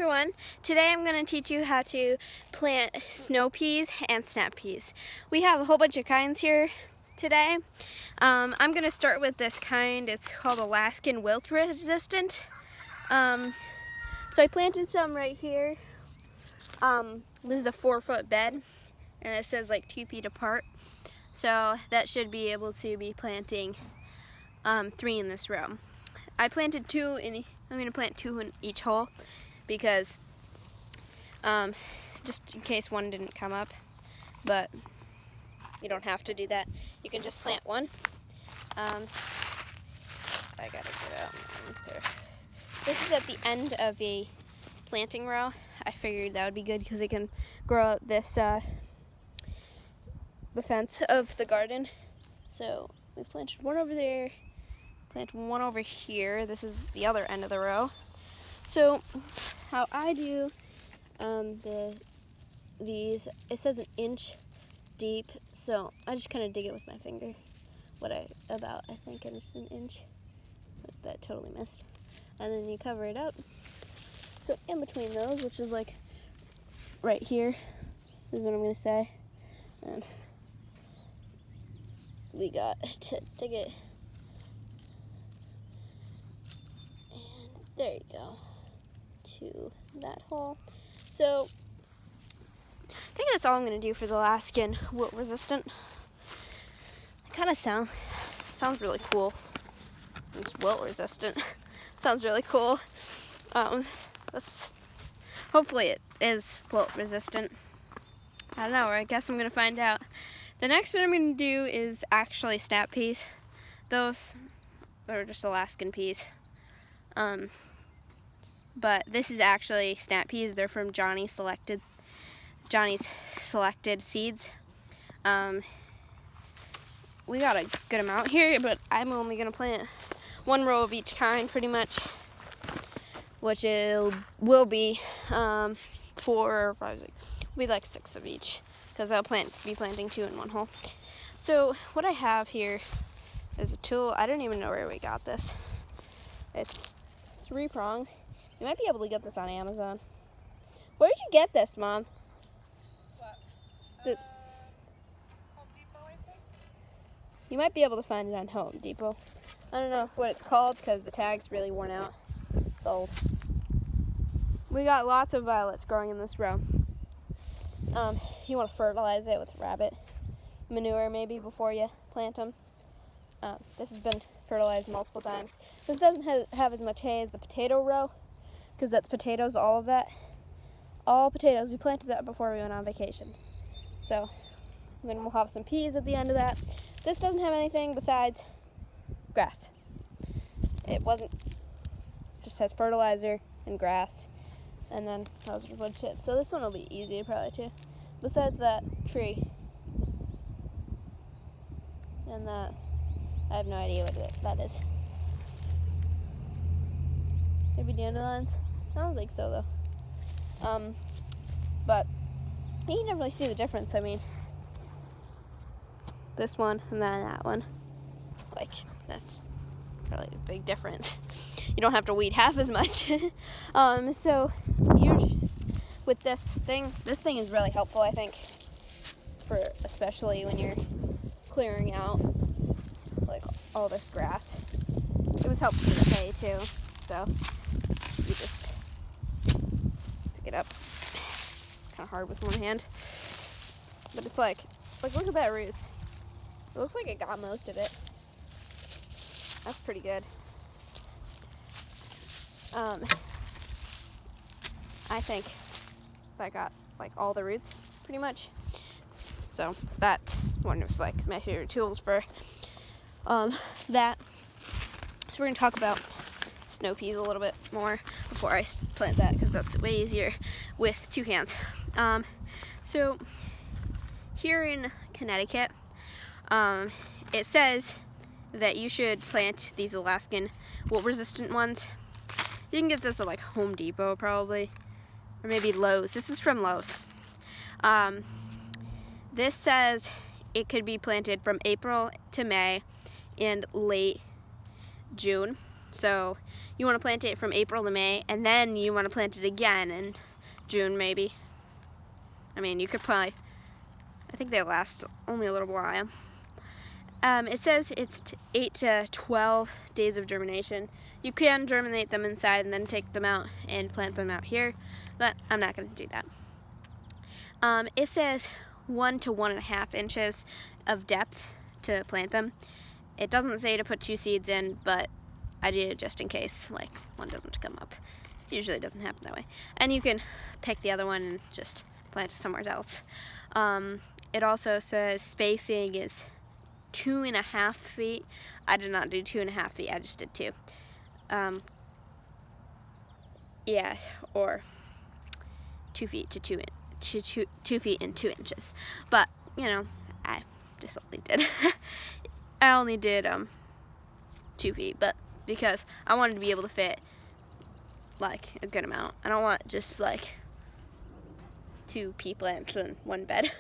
Everyone, today I'm going to teach you how to plant snow peas and snap peas. We have a whole bunch of kinds here today. I'm going to start with this kind. It's called Alaskan wilt resistant. So I planted some right here. This is a 4-foot bed and it says like 2 feet apart. So that should be able to be planting 3 in this row. I planted 2 I'm going to plant 2 in each hole because just in case one didn't come up, but you don't have to do that. You can just plant one. I gotta get out there. This is at the end of a planting row. I figured that would be good because it can grow out this the fence of the garden. So we planted one over there, planted one over here. This is the other end of the row. So how I do these, it says 1 inch deep, so I just kind of dig it with my finger. I think it's 1 inch. That totally missed. And then you cover it up. So in between those, which is like right here, this is what I'm going to say. And we got to dig it. And there you go. To that hole. So I think that's all I'm going to do for the Alaskan wilt resistant. It kind of sounds really cool. It's wilt resistant. Sounds really cool. Hopefully it is wilt resistant. I don't know. I guess I'm going to find out. The next one I'm going to do is actually snap peas. Those are just Alaskan peas. But this is actually snap peas. They're from Johnny's Selected Seeds. We got a good amount here, but I'm only gonna plant 1 row of each kind, pretty much, which will be 4 or 5. We like 6 of each, because I'll be planting 2 in 1 hole. So what I have here is a tool. I don't even know where we got this. It's 3 prongs. You might be able to get this on Amazon. Where did you get this, Mom? What? Home Depot, I think? You might be able to find it on Home Depot. I don't know what it's called because the tag's really worn out. It's old. We got lots of violets growing in this row. You want to fertilize it with rabbit manure maybe before you plant them. This has been fertilized multiple times. This doesn't have as much hay as the potato row, because that's potatoes, all of that. All potatoes. We planted that before we went on vacation. So then we'll have some peas at the end of that. This doesn't have anything besides grass. Just has fertilizer and grass, and then those are wood chips. So this one will be easy probably too. Besides that tree and that, I have no idea what that is. Maybe dandelions? I don't think so though. But you can never really see the difference. I mean, this one and then that one, like, that's really a big difference. You don't have to weed half as much. So you're just, with this thing is really helpful, I think, for especially when you're clearing out like all this grass. It was helpful for the hay too, so you just pick it up. Kind of hard with one hand, but it's like look at that roots. It looks like it got most of it. That's pretty good. I think I got like all the roots pretty much. So that's one of like my favorite tools for that. So we're gonna talk about snow peas a little bit more before I plant that, because that's way easier with 2 hands. So here in Connecticut, it says that you should plant these Alaskan wilt resistant ones. You can get this at like Home Depot probably, or maybe Lowe's. This is from Lowe's. This says it could be planted from April to May and late June. So you want to plant it from April to May, and then you want to plant it again in June maybe. I mean, you could probably, I think they last only a little while. It says it's 8 to 12 days of germination. You can germinate them inside and then take them out and plant them out here, but I'm not going to do that. It says 1 to 1.5 inches of depth to plant them. It doesn't say to put 2 seeds in, but I do just in case, like, one doesn't come up. It usually doesn't happen that way. And you can pick the other one and just plant it somewhere else. It also says spacing is 2.5 feet. I did not do 2.5 feet, I just did 2. Yeah, or 2 feet to 2 feet and 2 inches. But, you know, I just only did 2 feet, but because I wanted to be able to fit like a good amount. I don't want just like 2 pea plants in one bed.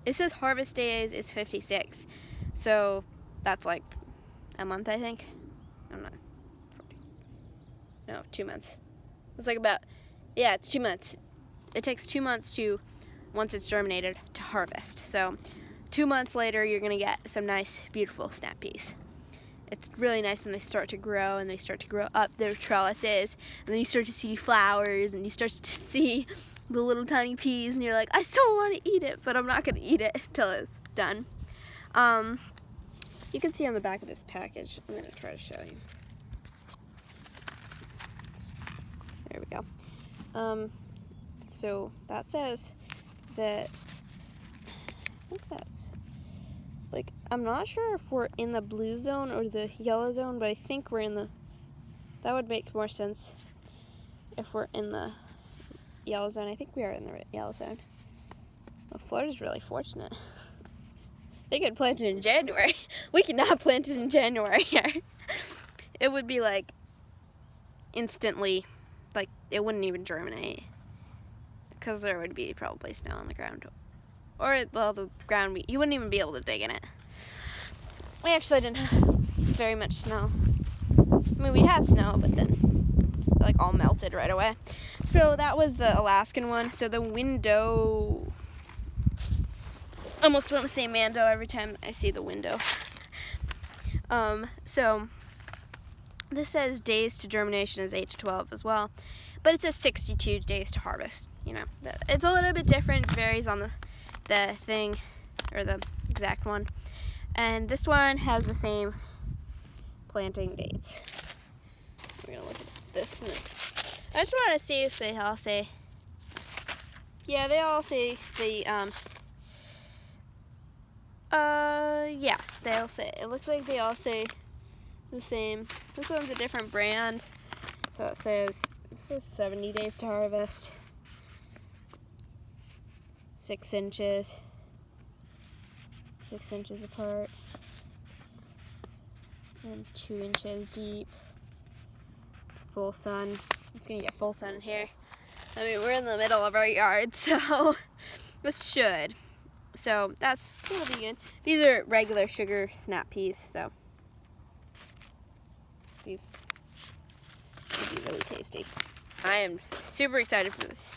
It says harvest days is 56, so that's like a month, I think. I'm not. No, 2 months. It's like about, yeah, it's 2 months. It takes 2 months to, once it's germinated, to harvest. So 2 months later, you're gonna get some nice, beautiful snap peas. It's really nice when they start to grow and they start to grow up their trellises, and then you start to see flowers and you start to see the little tiny peas, and you're like, I still want to eat it, but I'm not gonna eat it till it's done. You can see on the back of this package, I'm gonna try to show you. There we go. So that says that, I think that's, like, I'm not sure if we're in the blue zone or the yellow zone, but I think we're in the, that would make more sense if we're in the yellow zone. I think we are in the yellow zone. Well, Florida's really fortunate. They could plant it in January. We cannot plant it in January here. It would be like instantly, like it wouldn't even germinate because there would be probably snow on the ground. Or, well, the ground, you wouldn't even be able to dig in it. We actually didn't have very much snow. I mean, we had snow, but then it, like, all melted right away. So that was the Alaskan one. So the window, I almost want to say Mando every time I see the window. So this says days to germination is 8 to 12 as well, but it says 62 days to harvest. You know, it's a little bit different, varies on the thing, or the exact one. And this one has the same planting dates. We're gonna look at this. I just want to see if they all say, yeah, they all say the, yeah, they all say, it looks like they all say the same. This one's a different brand, so it says, this is 70 days to harvest. 6 inches. 6 inches apart. And 2 inches deep. Full sun. It's gonna get full sun in here. I mean, we're in the middle of our yard, so this should. So that's gonna be good. These are regular sugar snap peas, so these will be really tasty. I am super excited for this.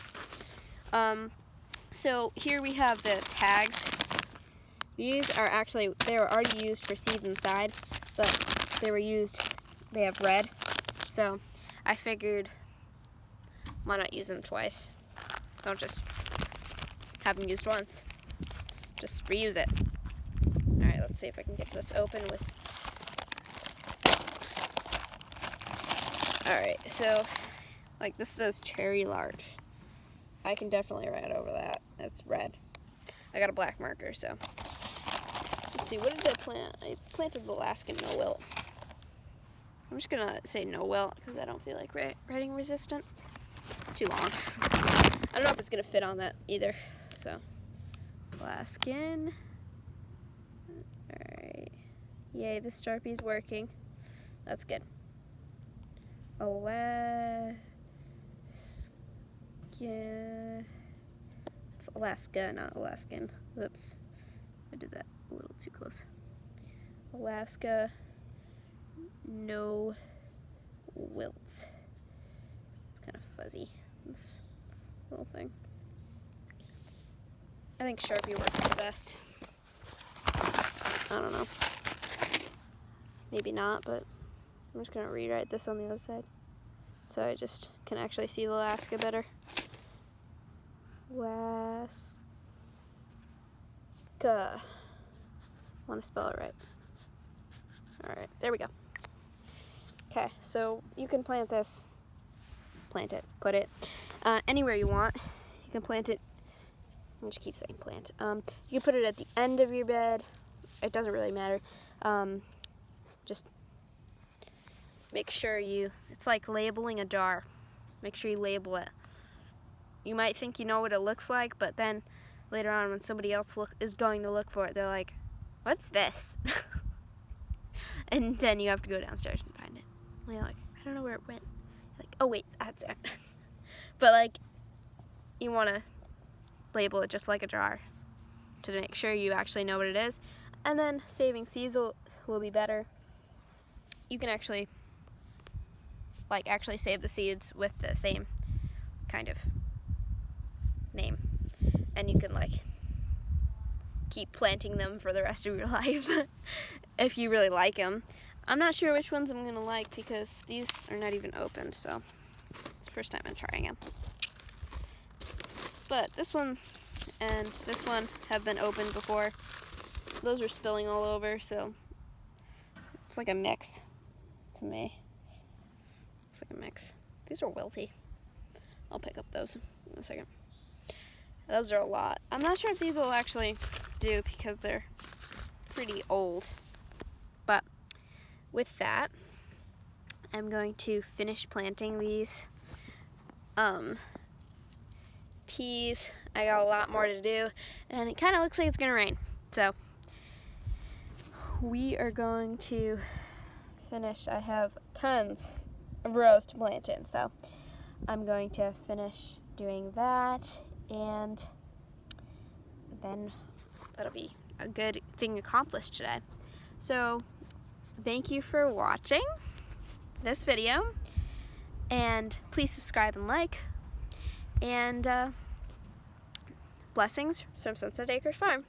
So here we have the tags. These are actually, they were already used for seeds inside, but they have red. So I figured, why not use them twice? Don't just have them used once. Just reuse it. Alright, let's see if I can get this open with... Alright, so, like, this says cherry large. I can definitely write over that. That's red. I got a black marker, so. Let's see, what did I plant? I planted the Alaskan no-wilt. I'm just gonna say no-wilt because I don't feel like writing resistant. It's too long. I don't know if it's gonna fit on that either, so. Alaskan. Alright. Yay, the Sharpie's working. That's good. It's Alaska, not Alaskan. Oops. I did that a little too close. Alaska no wilts. It's kind of fuzzy, this little thing. I think Sharpie works the best. I don't know. Maybe not, but I'm just gonna rewrite this on the other side so I just can actually see the Alaska better. Alaska. Want to spell it right. Alright, there we go. Okay, so you can plant this, put it anywhere you want. You can plant it, I just keep saying plant. You can put it at the end of your bed. It doesn't really matter. Just make sure it's like labeling a jar. Make sure you label it. You might think you know what it looks like, but then later on when somebody else is going to look for it, they're like, what's this? And then you have to go downstairs and find it. And you're like, I don't know where it went. You're like, oh wait, that's it. But like, you want to label it just like a jar to make sure you actually know what it is. And then saving seeds will be better. You can actually save the seeds with the same kind of name, and you can keep planting them for the rest of your life if you really like them. I'm not sure which ones I'm gonna like because these are not even opened, so it's the first time I'm trying them. But this one and this one have been opened before. Those are spilling all over, so it's like a mix to me. It's like a mix. These are wilty. I'll pick up those in a second. Those are a lot. I'm not sure if these will actually do because they're pretty old. But with that, I'm going to finish planting these peas. I got a lot more to do, and it kind of looks like it's gonna rain. So we are going to finish. I have tons of rows to plant in, so I'm going to finish doing that, and then that'll be a good thing accomplished today. So thank you for watching this video, and please subscribe and like, and blessings from Sunset Acres Farm.